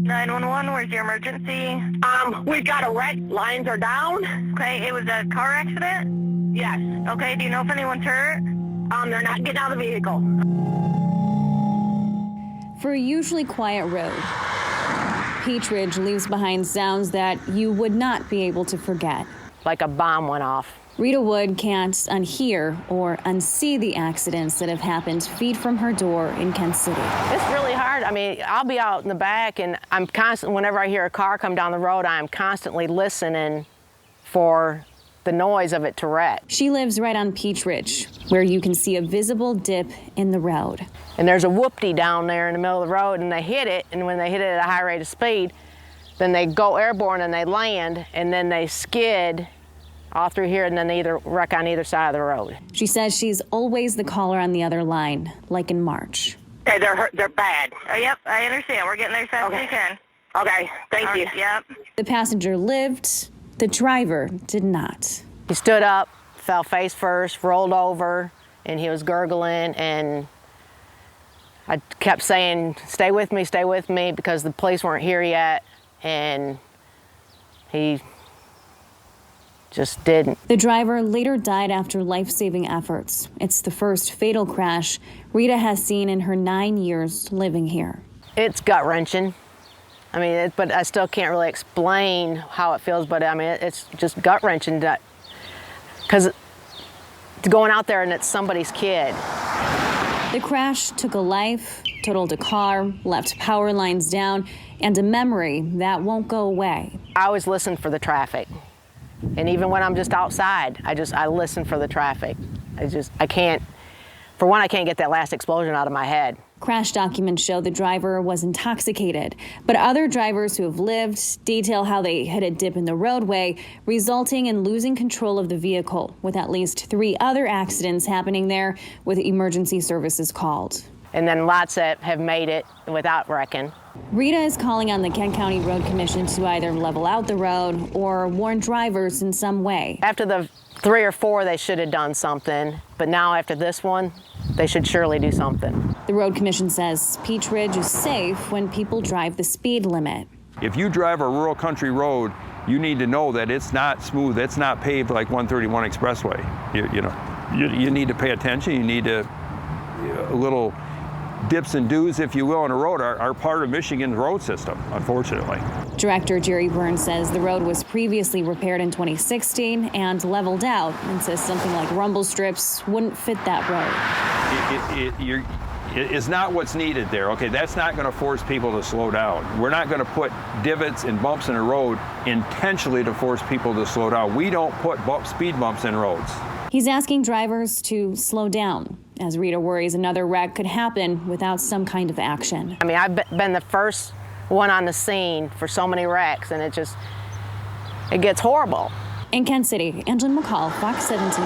911, where's your emergency? We've got a wreck. Lines are down. Okay, it was a car accident? Yes. Okay, do you know if anyone's hurt? They're not getting out of the vehicle. For a usually quiet road, Peach Ridge leaves behind sounds that you would not be able to forget. Like a bomb went off. Rita Wood can't unhear or unsee the accidents that have happened feet from her door in Kent City. It's really hard. I mean, I'll be out in the back and I'm constantly, whenever I hear a car come down the road, I'm constantly listening for the noise of it to wreck. She lives right on Peach Ridge, where you can see a visible dip in the road. And there's a whoopty down there in the middle of the road and they hit it, and when they hit it at a high rate of speed, then they go airborne and they land and then they skid all through here, and then they either wreck on either side of the road. She says she's always the caller on the other line, like in March. Okay, they're bad. Yep, I understand. We're getting there as fast as we can. Okay, thank you. Yep. The passenger lived, the driver did not. He stood up, fell face first, rolled over, and he was gurgling, and I kept saying, stay with me, because the police weren't here yet, and he just didn't. The driver later died after life-saving efforts. It's the first fatal crash Rita has seen in her 9 years living here. It's gut-wrenching. I mean, but I still can't really explain how it feels, but I mean, it's just gut-wrenching because going out there and it's somebody's kid. The crash took a life, totaled a car, left power lines down, and a memory that won't go away. I always listen for the traffic. And even when I'm just outside, I listen for the traffic. I can't get that last explosion out of my head. Crash documents show the driver was intoxicated, but other drivers who have lived detail how they hit a dip in the roadway, resulting in losing control of the vehicle, with at least 3 other accidents happening there with emergency services called. And then lots that have made it without wrecking. Rita is calling on the Kent County Road Commission to either level out the road or warn drivers in some way. After the 3 or 4, they should have done something, but now after this one, they should surely do something. The Road Commission says Peach Ridge is safe when people drive the speed limit. If you drive a rural country road, you need to know that it's not smooth, it's not paved like 131 Expressway. You need to pay attention, you need to, little dips and doos, if you will, on a road are part of Michigan's road system, unfortunately. Director Jerry Burns says the road was previously repaired in 2016 and leveled out, and says something like rumble strips wouldn't fit that road. It's not what's needed there, okay? That's not going to force people to slow down. We're not going to put divots and bumps in a road intentionally to force people to slow down. We don't put speed bumps in roads. He's asking drivers to slow down, as Rita worries another wreck could happen without some kind of action. I mean, I've been the first one on the scene for so many wrecks, and it gets horrible. In Kent City, Angela McCall, Fox 17.